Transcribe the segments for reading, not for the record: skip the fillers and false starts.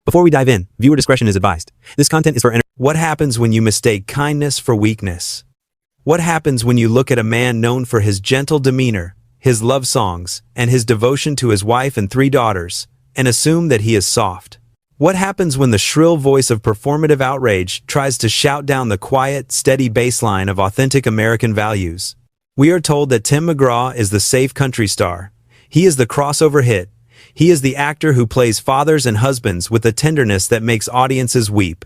Before we dive in, viewer discretion is advised. This content is for What happens when you mistake kindness for weakness? What happens when you look at a man known for his gentle demeanor, his love songs, and his devotion to his wife and 3 daughters, and assume that he is soft? What happens when the shrill voice of performative outrage tries to shout down the quiet, steady baseline of authentic American values? We are told that Tim McGraw is the safe country star. He is the crossover hit. He is the actor who plays fathers and husbands with a tenderness that makes audiences weep.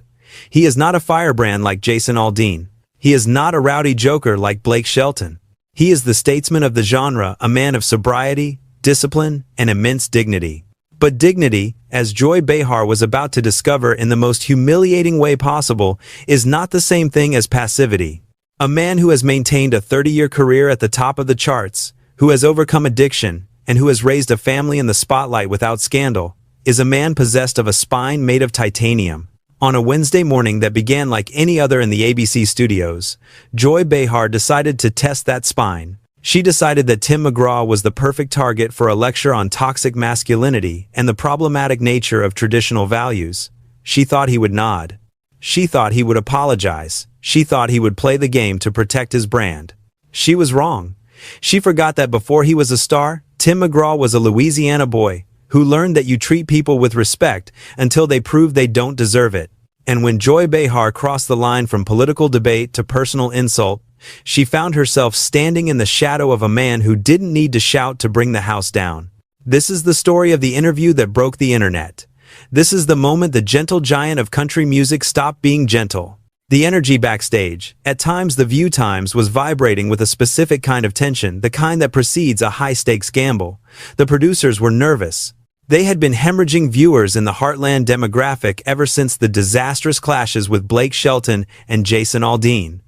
He is not a firebrand like Jason Aldean. He is not a rowdy joker like Blake Shelton. He is the statesman of the genre, a man of sobriety, discipline, and immense dignity. But dignity, as Joy Behar was about to discover in the most humiliating way possible, is not the same thing as passivity. A man who has maintained a 30-year career at the top of the charts, who has overcome addiction, and who has raised a family in the spotlight without scandal, is a man possessed of a spine made of titanium. On a Wednesday morning that began like any other in the ABC studios, Joy Behar decided to test that spine. She decided that Tim McGraw was the perfect target for a lecture on toxic masculinity and the problematic nature of traditional values. She thought he would nod. She thought he would apologize. She thought he would play the game to protect his brand. She was wrong. She forgot that before he was a star, Tim McGraw was a Louisiana boy who learned that you treat people with respect until they prove they don't deserve it. And when Joy Behar crossed the line from political debate to personal insult, she found herself standing in the shadow of a man who didn't need to shout to bring the house down. This is the story of the interview that broke the internet. This is the moment the gentle giant of country music stopped being gentle. The energy backstage, at times the view times, was vibrating with a specific kind of tension, the kind that precedes a high-stakes gamble. The producers were nervous. They had been hemorrhaging viewers in the Heartland demographic ever since the disastrous clashes with Blake Shelton and Jason Aldean.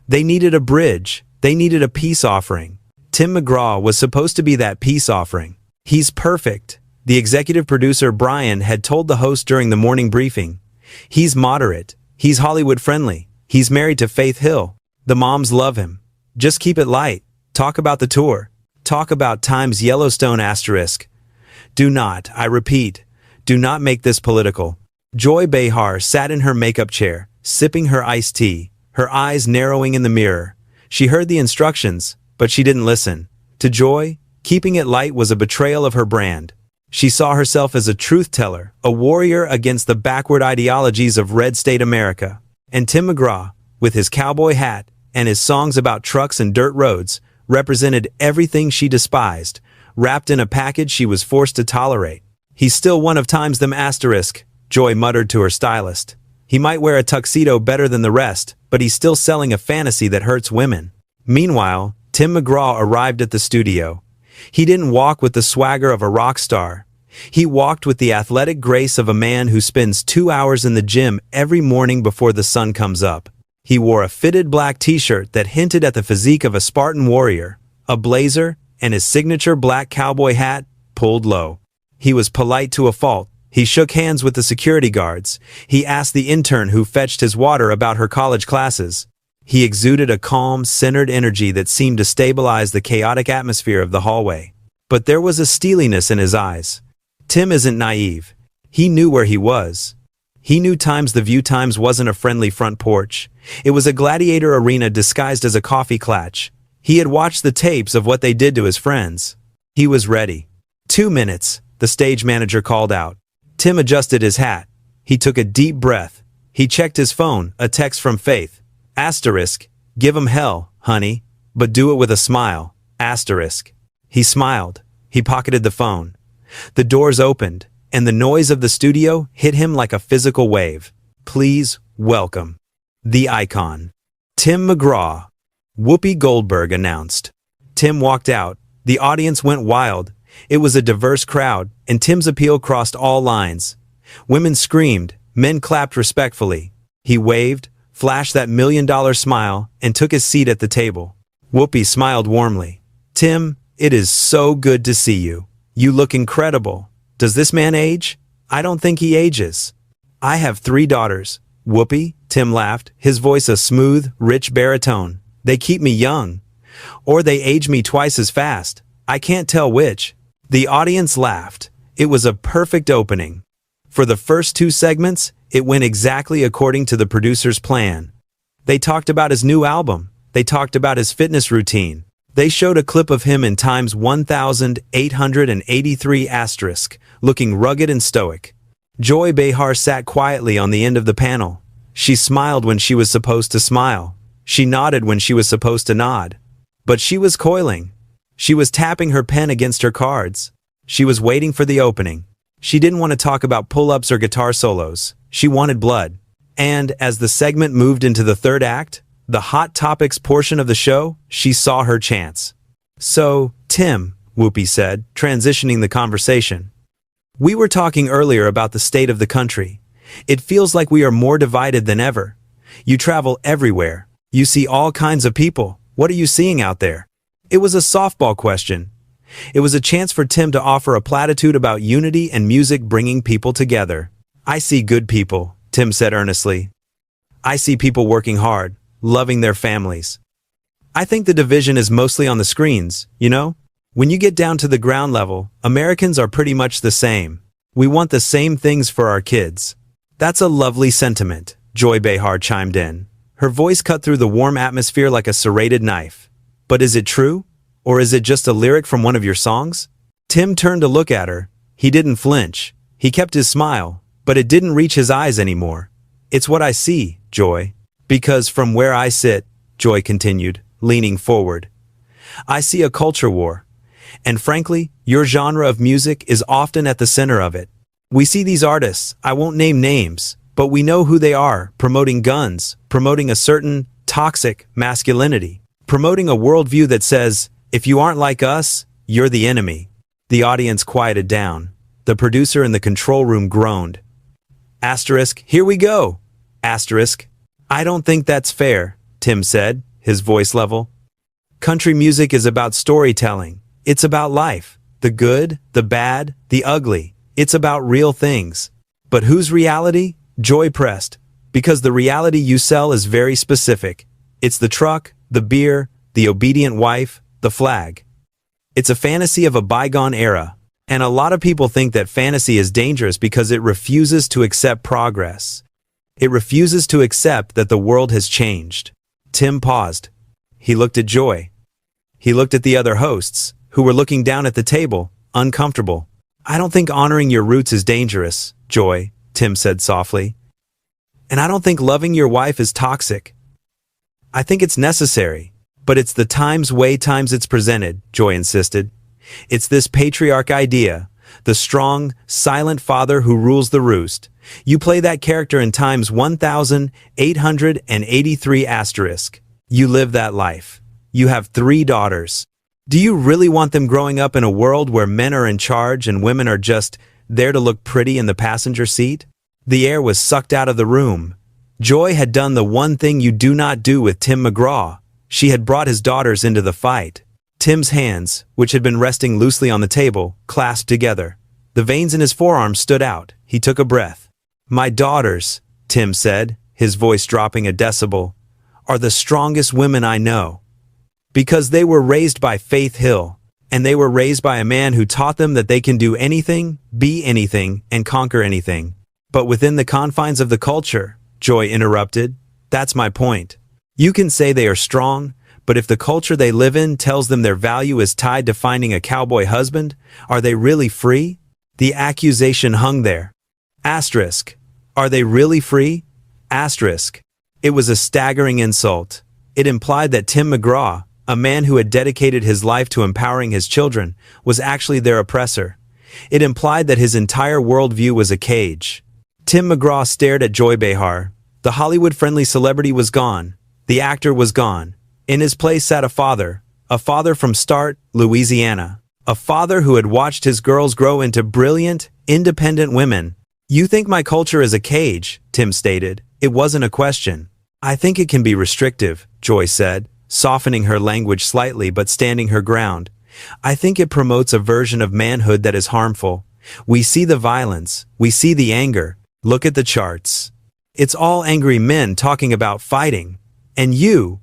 They needed a bridge. They needed a peace offering. Tim McGraw was supposed to be that peace offering. He's perfect, the executive producer Brian had told the host during the morning briefing. He's moderate. He's Hollywood friendly. He's married to Faith Hill. The moms love him. Just keep it light. Talk about the tour. Talk about Time's Yellowstone asterisk. Do not, I repeat, do not make this political. Joy Behar sat in her makeup chair, sipping her iced tea, her eyes narrowing in the mirror. She heard the instructions, but she didn't listen. To Joy, keeping it light was a betrayal of her brand. She saw herself as a truth teller, a warrior against the backward ideologies of red state America. And Tim McGraw, with his cowboy hat and his songs about trucks and dirt roads, represented everything she despised, wrapped in a package she was forced to tolerate. He's still one of Time's them asterisk, Joy muttered to her stylist. He might wear a tuxedo better than the rest, but he's still selling a fantasy that hurts women. Meanwhile, Tim McGraw arrived at the studio. He didn't walk with the swagger of a rock star. He walked with the athletic grace of a man who spends 2 hours in the gym every morning before the sun comes up. He wore a fitted black t-shirt that hinted at the physique of a Spartan warrior, a blazer, and his signature black cowboy hat pulled low. He was polite to a fault. He shook hands with the security guards. He asked the intern who fetched his water about her college classes. He exuded a calm, centered energy that seemed to stabilize the chaotic atmosphere of the hallway. But there was a steeliness in his eyes. Tim isn't naive. He knew where he was. He knew Times the View Times wasn't a friendly front porch. It was a gladiator arena disguised as a coffee klatch. He had watched the tapes of what they did to his friends. He was ready. 2 minutes, the stage manager called out. Tim adjusted his hat. He took a deep breath. He checked his phone, a text from Faith. Asterisk, give 'em hell, honey, but do it with a smile. Asterisk. He smiled. He pocketed the phone. The doors opened, and the noise of the studio hit him like a physical wave. Please welcome the icon, Tim McGraw. Whoopi Goldberg announced. Tim walked out. The audience went wild. It was a diverse crowd, and Tim's appeal crossed all lines. Women screamed, men clapped respectfully. He waved, flashed that $1 million smile, and took his seat at the table. Whoopi smiled warmly. Tim, it is so good to see you. You look incredible. Does this man age? I don't think he ages. I have 3 daughters. Whoopi, Tim laughed, his voice a smooth, rich baritone. They keep me young. Or they age me twice as fast. I can't tell which. The audience laughed. It was a perfect opening. For the first two segments, it went exactly according to the producer's plan. They talked about his new album. They talked about his fitness routine. They showed a clip of him in times 1883 asterisk, looking rugged and stoic. Joy Behar sat quietly on the end of the panel. She smiled when she was supposed to smile. She nodded when she was supposed to nod. But she was coiling. She was tapping her pen against her cards. She was waiting for the opening. She didn't want to talk about pull-ups or guitar solos. She wanted blood. And as the segment moved into the third act, the hot topics portion of the show, she saw her chance. "So, Tim," Whoopi said, transitioning the conversation. "We were talking earlier about the state of the country. It feels like we are more divided than ever. You travel everywhere. You see all kinds of people. What are you seeing out there?" It was a softball question. It was a chance for Tim to offer a platitude about unity and music bringing people together. "I see good people," Tim said earnestly. "I see people working hard, loving their families. I think the division is mostly on the screens, you know? When you get down to the ground level, Americans are pretty much the same. We want the same things for our kids." "That's a lovely sentiment," Joy Behar chimed in. Her voice cut through the warm atmosphere like a serrated knife. "But is it true? Or is it just a lyric from one of your songs?" Tim turned to look at her. He didn't flinch. He kept his smile, but it didn't reach his eyes anymore. "It's what I see, Joy. Because from where I sit," Joy continued, leaning forward, "I see a culture war. And frankly, your genre of music is often at the center of it. We see these artists, I won't name names, but we know who they are, promoting guns, promoting a certain toxic masculinity, promoting a worldview that says, if you aren't like us, you're the enemy." The audience quieted down. The producer in the control room groaned. Asterisk, "Here we go." Asterisk, "I don't think that's fair," Tim said, his voice level. "Country music is about storytelling. It's about life. The good, the bad, the ugly. It's about real things. But whose reality?" Joy pressed. "Because the reality you sell is very specific. It's the truck, the beer, the obedient wife, the flag. It's a fantasy of a bygone era. And a lot of people think that fantasy is dangerous because it refuses to accept progress. It refuses to accept that the world has changed." Tim paused. He looked at Joy. He looked at the other hosts, who were looking down at the table, uncomfortable. "I don't think honoring your roots is dangerous, Joy," Tim said softly. "And I don't think loving your wife is toxic. I think it's necessary. But it's the way it's presented," Joy insisted. "It's this patriarch idea, the strong, silent father who rules the roost. You play that character in times 1883 asterisk. You live that life. You have 3 daughters. Do you really want them growing up in a world where men are in charge and women are just there to look pretty in the passenger seat?" The air was sucked out of the room. Joy had done the one thing you do not do with Tim McGraw. She had brought his daughters into the fight. Tim's hands, which had been resting loosely on the table, clasped together. The veins in his forearms stood out. He took a breath. "My daughters," Tim said, his voice dropping a decibel, "are the strongest women I know. Because they were raised by Faith Hill, and they were raised by a man who taught them that they can do anything, be anything, and conquer anything. But within the confines of the culture," Joy interrupted, "that's my point. You can say they are strong, but if the culture they live in tells them their value is tied to finding a cowboy husband, are they really free?" The accusation hung there. Asterisk. Are they really free? Asterisk. It was a staggering insult. It implied that Tim McGraw, a man who had dedicated his life to empowering his children, was actually their oppressor. It implied that his entire worldview was a cage. Tim McGraw stared at Joy Behar. The Hollywood-friendly celebrity was gone. The actor was gone. In his place sat a father from Start, Louisiana. A father who had watched his girls grow into brilliant, independent women. "You think my culture is a cage," Tim stated. It wasn't a question. "I think it can be restrictive," Joy said, softening her language slightly but standing her ground. "I think it promotes a version of manhood that is harmful. We see the violence. We see the anger. Look at the charts. It's all angry men talking about fighting. And you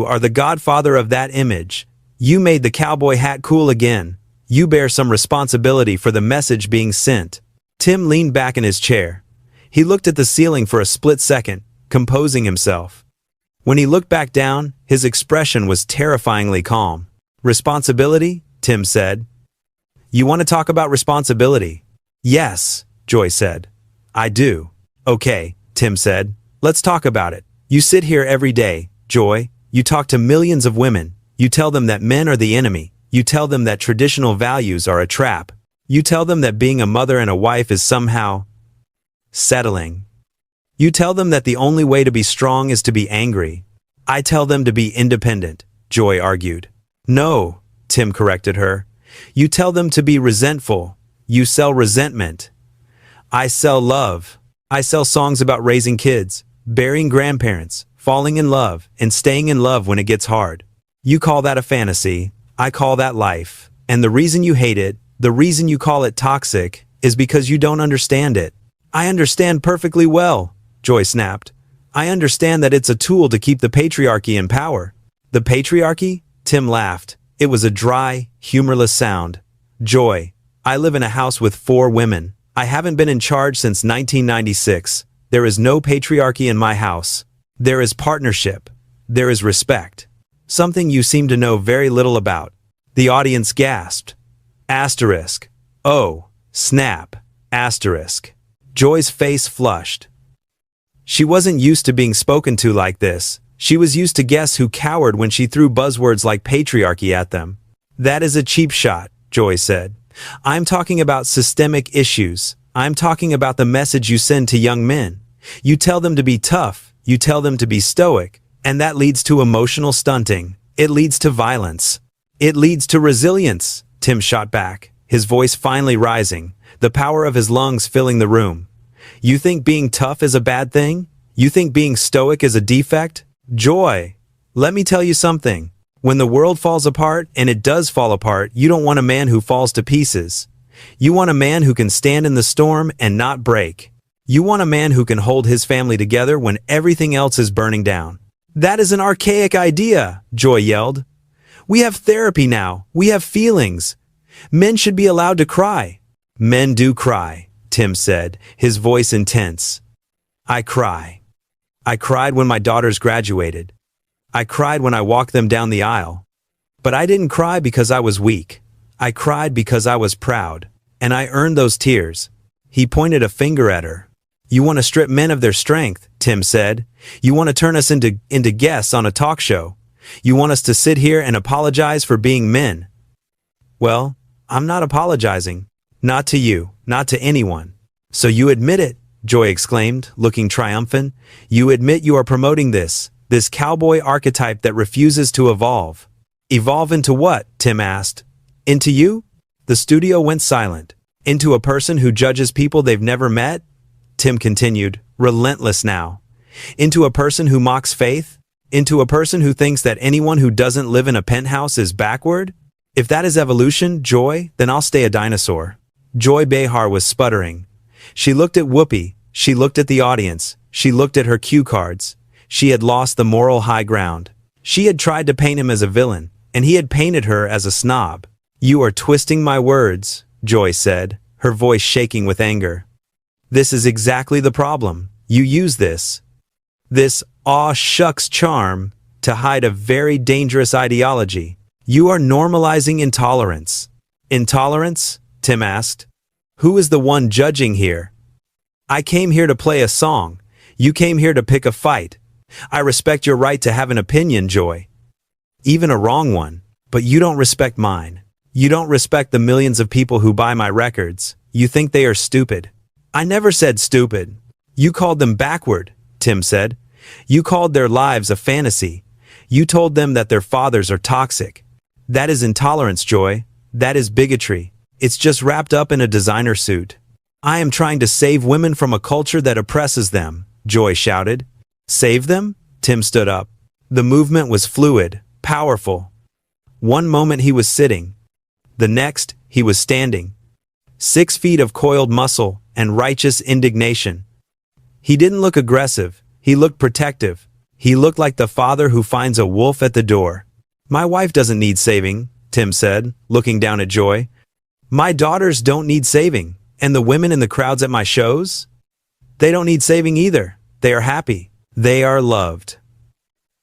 are the godfather of that image. You made the cowboy hat cool again. You bear some responsibility for the message being sent." Tim leaned back in his chair. He looked at the ceiling for a split second, composing himself. When he looked back down, his expression was terrifyingly calm. Responsibility? Tim said. You want to talk about responsibility? Yes, Joy said. I do. Okay, Tim said. Let's talk about it. You sit here every day, Joy. You talk to millions of women. You tell them that men are the enemy. You tell them that traditional values are a trap. You tell them that being a mother and a wife is somehow settling. You tell them that the only way to be strong is to be angry. I tell them to be independent, Joy argued. No, Tim corrected her. You tell them to be resentful. You sell resentment. I sell love. I sell songs about raising kids, burying grandparents, falling in love, and staying in love when it gets hard. You call that a fantasy. I call that life. And the reason you hate it, the reason you call it toxic, is because you don't understand it. I understand perfectly well, Joy snapped. I understand that it's a tool to keep the patriarchy in power. The patriarchy? Tim laughed. It was a dry, humorless sound. Joy, I live in a house with 4 women. I haven't been in charge since 1996. There is no patriarchy in my house. There is partnership. There is respect. Something you seem to know very little about. The audience gasped. Asterisk. Oh, snap. Asterisk. Joy's face flushed. She wasn't used to being spoken to like this. She was used to guests who cowered when she threw buzzwords like patriarchy at them. That is a cheap shot, Joy said. I'm talking about systemic issues. I'm talking about the message you send to young men. You tell them to be tough. You tell them to be stoic. And that leads to emotional stunting. It leads to violence. It leads to resilience, Tim shot back, his voice finally rising, the power of his lungs filling the room. You think being tough is a bad thing? You think being stoic is a defect? Joy, let me tell you something. When the world falls apart, and it does fall apart, you don't want a man who falls to pieces. You want a man who can stand in the storm and not break. You want a man who can hold his family together when everything else is burning down. That is an archaic idea, Joy yelled. We have therapy now. We have feelings. Men should be allowed to cry. Men do cry, Tim said, his voice intense. I cry. I cried when my daughters graduated. I cried when I walked them down the aisle. But I didn't cry because I was weak. I cried because I was proud. And I earned those tears. He pointed a finger at her. You want to strip men of their strength, Tim said. You want to turn us into guests on a talk show. You want us to sit here and apologize for being men. Well, I'm not apologizing. Not to you, not to anyone. So you admit it, Joy exclaimed, looking triumphant. You admit you are promoting this cowboy archetype that refuses to evolve. Evolve into what? Tim asked. Into you? The studio went silent. Into a person who judges people they've never met? Tim continued, relentless now. Into a person who mocks faith? Into a person who thinks that anyone who doesn't live in a penthouse is backward? If that is evolution, Joy, then I'll stay a dinosaur. Joy Behar was sputtering. She looked at Whoopi. She looked at the audience. She looked at her cue cards. She had lost the moral high ground. She had tried to paint him as a villain, and he had painted her as a snob. You are twisting my words, Joy said, her voice shaking with anger. This is exactly the problem. You use this aw shucks charm to hide a very dangerous ideology. You are normalizing intolerance. Intolerance? Tim asked. Who is the one judging here? I came here to play a song. You came here to pick a fight. I respect your right to have an opinion, Joy. Even a wrong one. But you don't respect mine. You don't respect the millions of people who buy my records. You think they are stupid. I never said stupid. You called them backward, Tim said. You called their lives a fantasy. You told them that their fathers are toxic. That is intolerance, Joy. That is bigotry. It's just wrapped up in a designer suit. I am trying to save women from a culture that oppresses them, Joy shouted. Save them? Tim stood up. The movement was fluid, powerful. One moment he was sitting. The next, he was standing. 6 feet of coiled muscle and righteous indignation. He didn't look aggressive. He looked protective. He looked like the father who finds a wolf at the door. My wife doesn't need saving, Tim said, looking down at Joy. My daughters don't need saving, And the women in the crowds at my shows? They don't need saving either. They are happy. They are loved.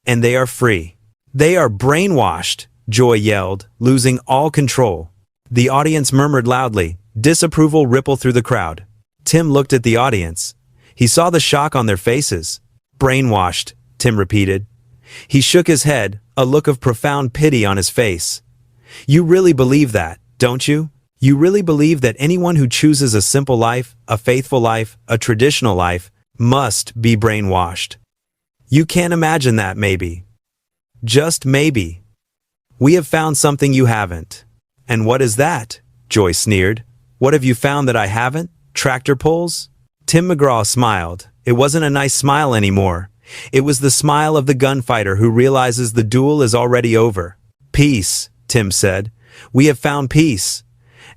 And they are free. They are brainwashed, Joy yelled, losing all control. The audience murmured loudly. Disapproval rippled through the crowd. Tim looked at the audience. He saw the shock on their faces. Brainwashed, Tim repeated. He shook his head, a look of profound pity on his face. You really believe that, don't you? You really believe that anyone who chooses a simple life, a faithful life, a traditional life, must be brainwashed? You can't imagine that, maybe. Just maybe. We have found something you haven't. And what is that? Joy sneered. What have you found that I haven't? Tractor pulls? Tim McGraw smiled. It wasn't a nice smile anymore. It was the smile of the gunfighter who realizes the duel is already over. Peace, Tim said. We have found peace.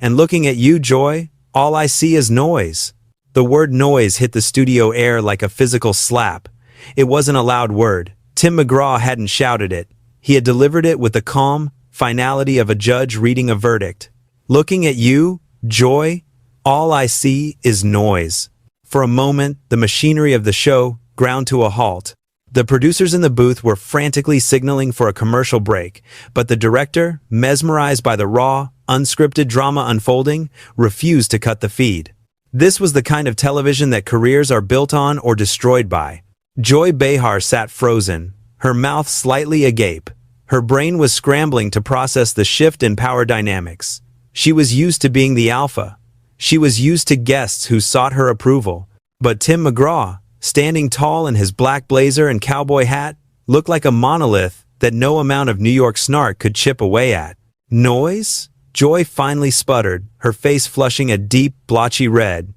And looking at you, Joy, all I see is noise. The word noise hit the studio air like a physical slap. It wasn't a loud word. Tim McGraw hadn't shouted it. He had delivered it with the calm finality of a judge reading a verdict. Looking at you, Joy, all I see is noise. For a moment, the machinery of the show ground to a halt. The producers in the booth were frantically signaling for a commercial break, but the director, mesmerized by the raw, unscripted drama unfolding, refused to cut the feed. This was the kind of television that careers are built on or destroyed by. Joy Behar sat frozen, her mouth slightly agape. Her brain was scrambling to process the shift in power dynamics. She was used to being the alpha. She was used to guests who sought her approval. But Tim McGraw, standing tall in his black blazer and cowboy hat, looked like a monolith that no amount of New York snark could chip away at. Noise? Joy finally sputtered, her face flushing a deep, blotchy red.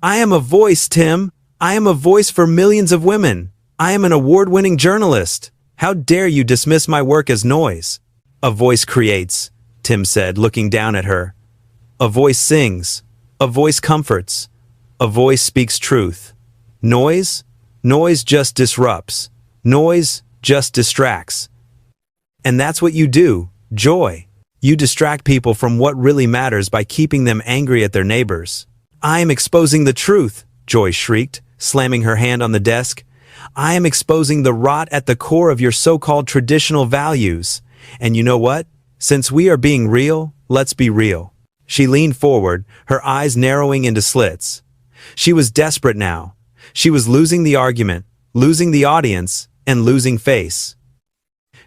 I am a voice, Tim. I am a voice for millions of women. I am an award-winning journalist. How dare you dismiss my work as noise? A voice creates, Tim said, looking down at her. A voice sings. A voice comforts. A voice speaks truth. Noise? Noise just disrupts. Noise just distracts. And that's what you do, Joy. You distract people from what really matters by keeping them angry at their neighbors. I am exposing the truth, Joy shrieked, slamming her hand on the desk. I am exposing the rot at the core of your so-called traditional values. And you know what? Since we are being real, let's be real. She leaned forward, her eyes narrowing into slits. She was desperate now. She was losing the argument, losing the audience, and losing face.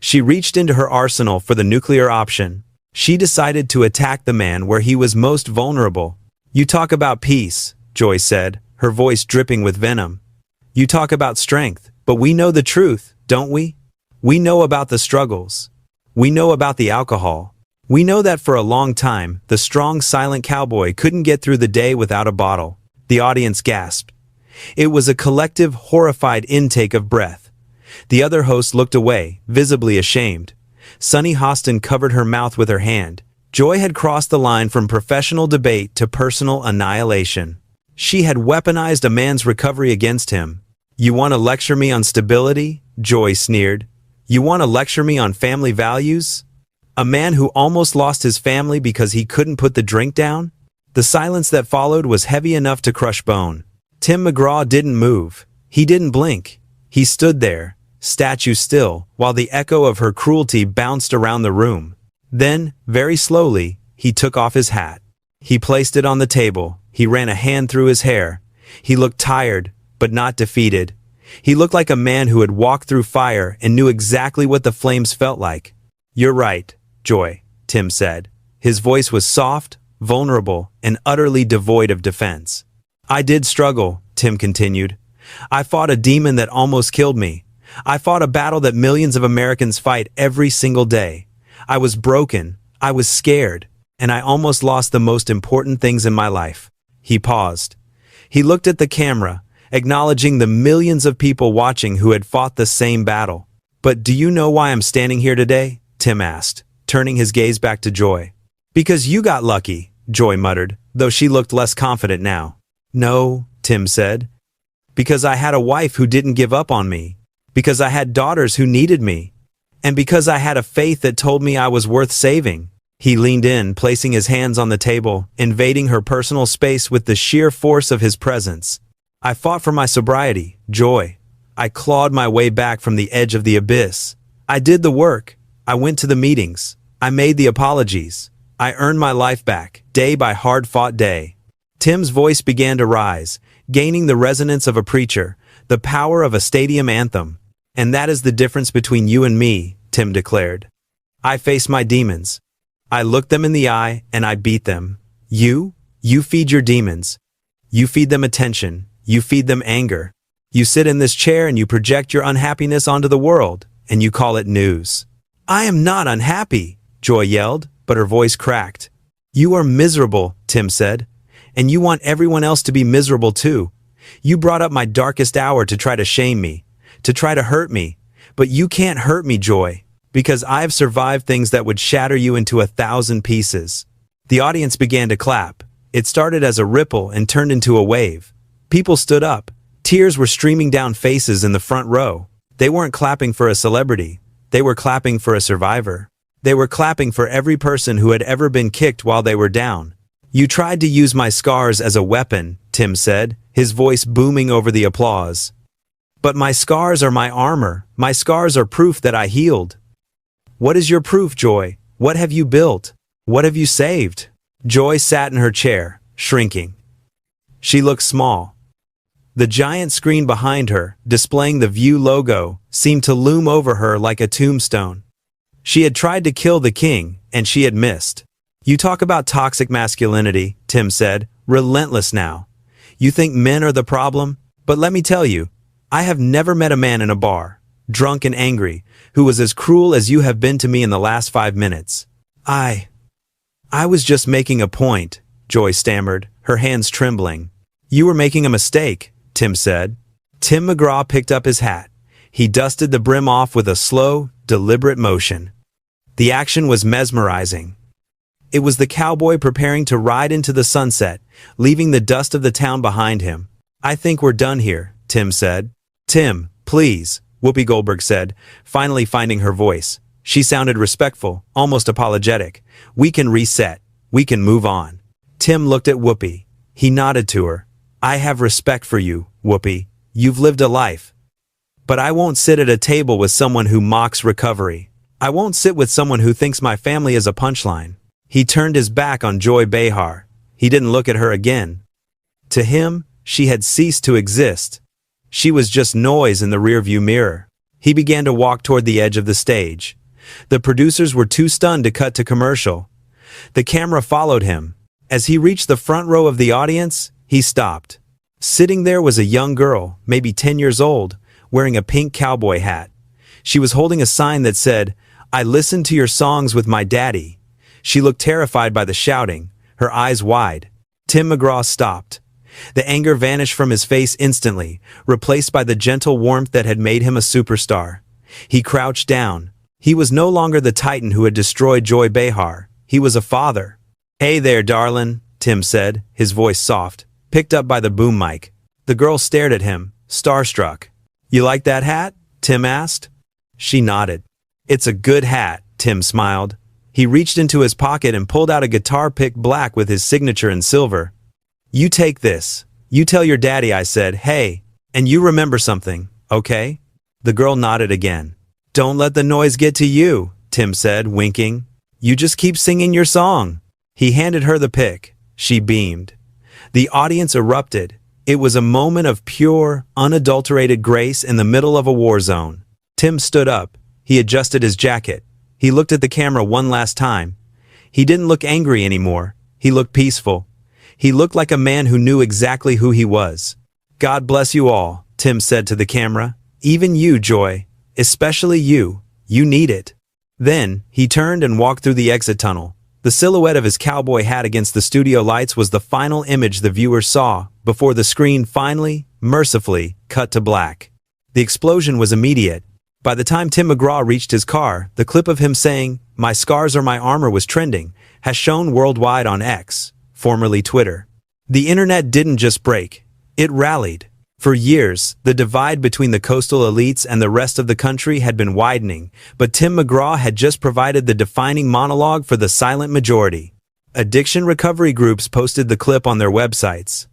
She reached into her arsenal for the nuclear option. She decided to attack the man where he was most vulnerable. You talk about peace, Joy said, her voice dripping with venom. You talk about strength, but we know the truth, don't we? We know about the struggles. We know about the alcohol. We know that for a long time, the strong, silent cowboy couldn't get through the day without a bottle. The audience gasped. It was a collective, horrified intake of breath. The other host looked away, visibly ashamed. Sunny Hostin covered her mouth with her hand. Joy had crossed the line from professional debate to personal annihilation. She had weaponized a man's recovery against him. You want to lecture me on stability? Joy sneered. You want to lecture me on family values? A man who almost lost his family because he couldn't put the drink down? The silence that followed was heavy enough to crush bone. Tim McGraw didn't move. He didn't blink. He stood there, statue still, while the echo of her cruelty bounced around the room. Then, very slowly, he took off his hat. He placed it on the table. He ran a hand through his hair. He looked tired, but not defeated. He looked like a man who had walked through fire and knew exactly what the flames felt like. You're right, Joy, Tim said. His voice was soft, vulnerable, and utterly devoid of defense. I did struggle, Tim continued. I fought a demon that almost killed me. I fought a battle that millions of Americans fight every single day. I was broken, I was scared, and I almost lost the most important things in my life. He paused. He looked at the camera, acknowledging the millions of people watching who had fought the same battle. But do you know why I'm standing here today? Tim asked, turning his gaze back to Joy. Because you got lucky, Joy muttered, though she looked less confident now. No, Tim said. Because I had a wife who didn't give up on me. Because I had daughters who needed me. And because I had a faith that told me I was worth saving. He leaned in, placing his hands on the table, invading her personal space with the sheer force of his presence. I fought for my sobriety, Joy. I clawed my way back from the edge of the abyss. I did the work. I went to the meetings. I made the apologies. I earned my life back, day by hard-fought day. Tim's voice began to rise, gaining the resonance of a preacher, the power of a stadium anthem. And that is the difference between you and me, Tim declared. I face my demons. I look them in the eye and I beat them. You feed your demons. You feed them attention. You feed them anger. You sit in this chair and you project your unhappiness onto the world, and you call it news. I am not unhappy, Joy yelled, but her voice cracked. You are miserable, Tim said, and you want everyone else to be miserable too. You brought up my darkest hour to try to shame me, to try to hurt me, but you can't hurt me, Joy, because I've survived things that would shatter you into 1,000 pieces. The audience began to clap. It started as a ripple and turned into a wave. People stood up. Tears were streaming down faces in the front row. They weren't clapping for a celebrity. They were clapping for a survivor. They were clapping for every person who had ever been kicked while they were down. You tried to use my scars as a weapon, Tim said, his voice booming over the applause. But my scars are my armor. My scars are proof that I healed. What is your proof, Joy? What have you built? What have you saved? Joy sat in her chair, shrinking. She looked small. The giant screen behind her, displaying the View logo, seemed to loom over her like a tombstone. She had tried to kill the king, and she had missed. You talk about toxic masculinity, Tim said, relentless now. You think men are the problem? But let me tell you, I have never met a man in a bar, drunk and angry, who was as cruel as you have been to me in the last 5 minutes. I was just making a point, Joy stammered, her hands trembling. You were making a mistake, Tim said. Tim McGraw picked up his hat. He dusted the brim off with a slow, deliberate motion. The action was mesmerizing. It was the cowboy preparing to ride into the sunset, leaving the dust of the town behind him. I think we're done here, Tim said. Tim, please, Whoopi Goldberg said, finally finding her voice. She sounded respectful, almost apologetic. We can reset. We can move on. Tim looked at Whoopi. He nodded to her. I have respect for you, Whoopi. You've lived a life. But I won't sit at a table with someone who mocks recovery. I won't sit with someone who thinks my family is a punchline. He turned his back on Joy Behar. He didn't look at her again. To him, she had ceased to exist. She was just noise in the rearview mirror. He began to walk toward the edge of the stage. The producers were too stunned to cut to commercial. The camera followed him. As he reached the front row of the audience, he stopped. Sitting there was a young girl, maybe 10 years old, wearing a pink cowboy hat. She was holding a sign that said, I listened to your songs with my daddy. She looked terrified by the shouting, her eyes wide. Tim McGraw stopped. The anger vanished from his face instantly, replaced by the gentle warmth that had made him a superstar. He crouched down. He was no longer the titan who had destroyed Joy Behar. He was a father. Hey there, darlin', Tim said, his voice soft, picked up by the boom mic. The girl stared at him, starstruck. You like that hat? Tim asked. She nodded. It's a good hat, Tim smiled. He reached into his pocket and pulled out a guitar pick black with his signature in silver. You take this. You tell your daddy I said, hey, and you remember something, okay? The girl nodded again. Don't let the noise get to you, Tim said, winking. You just keep singing your song. He handed her the pick. She beamed. The audience erupted. It was a moment of pure, unadulterated grace in the middle of a war zone. Tim stood up. He adjusted his jacket. He looked at the camera one last time. He didn't look angry anymore. He looked peaceful. He looked like a man who knew exactly who he was. God bless you all, Tim said to the camera. Even you, Joy. Especially you. You need it. Then, he turned and walked through the exit tunnel. The silhouette of his cowboy hat against the studio lights was the final image the viewers saw, before the screen finally, mercifully, cut to black. The explosion was immediate. By the time Tim McGraw reached his car, the clip of him saying, "My scars are my armor" was trending, has shown worldwide on X, formerly Twitter. The internet didn't just break, it rallied. For years, the divide between the coastal elites and the rest of the country had been widening, but Tim McGraw had just provided the defining monologue for the silent majority. Addiction recovery groups posted the clip on their websites.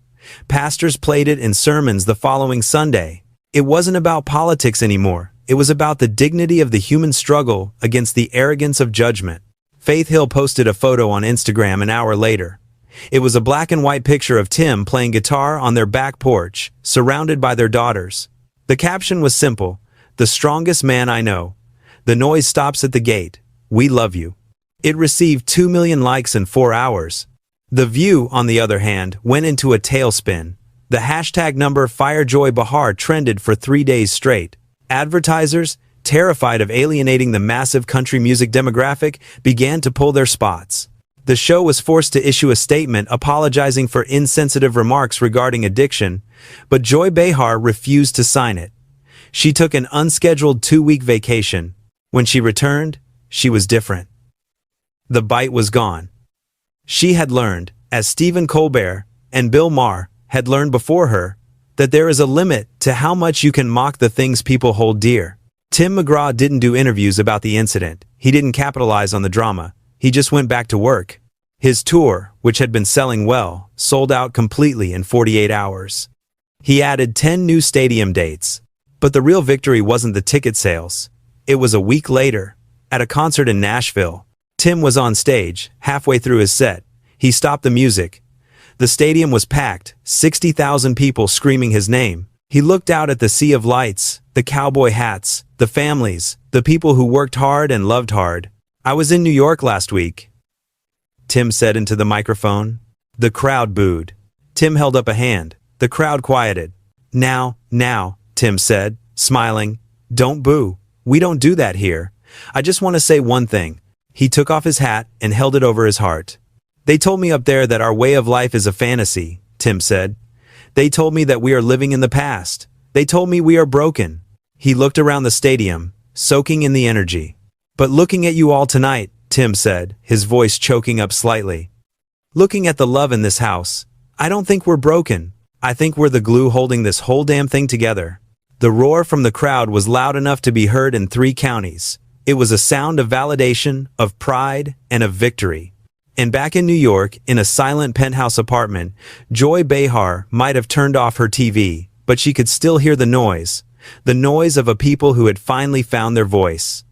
Pastors played it in sermons the following Sunday. It wasn't about politics anymore. It was about the dignity of the human struggle against the arrogance of judgment. Faith Hill posted a photo on Instagram an hour later. It was a black and white picture of Tim playing guitar on their back porch, surrounded by their daughters. The caption was simple: "The strongest man I know. The noise stops at the gate. We love you." It received 2 million likes in 4 hours. The View, on the other hand, went into a tailspin. The hashtag number #FireJoyBehar trended for 3 days straight. Advertisers, terrified of alienating the massive country music demographic, began to pull their spots. The show was forced to issue a statement apologizing for insensitive remarks regarding addiction, but Joy Behar refused to sign it. She took an unscheduled 2-week vacation. When she returned, she was different. The bite was gone. She had learned, as Stephen Colbert and Bill Maher had learned before her, that there is a limit to how much you can mock the things people hold dear. Tim McGraw didn't do interviews about the incident. He didn't capitalize on the drama. He just went back to work. His tour, which had been selling well, sold out completely in 48 hours. He added 10 new stadium dates. But the real victory wasn't the ticket sales. It was a week later, at a concert in Nashville. Tim was on stage. Halfway through his set, he stopped the music. The stadium was packed, 60,000 people screaming his name. He looked out at the sea of lights, the cowboy hats, the families, the people who worked hard and loved hard. "I was in New York last week," Tim said into the microphone. The crowd booed. Tim held up a hand. The crowd quieted. Now, Tim said, smiling. "Don't boo. We don't do that here. I just want to say one thing." He took off his hat and held it over his heart. "They told me up there that our way of life is a fantasy," Tim said. "They told me that we are living in the past. They told me we are broken." He looked around the stadium, soaking in the energy. "But looking at you all tonight," Tim said, his voice choking up slightly. "Looking at the love in this house, I don't think we're broken. I think we're the glue holding this whole damn thing together." The roar from the crowd was loud enough to be heard in 3 counties. It was a sound of validation, of pride, and of victory. And back in New York, in a silent penthouse apartment, Joy Behar might have turned off her TV, but she could still hear the noise of a people who had finally found their voice.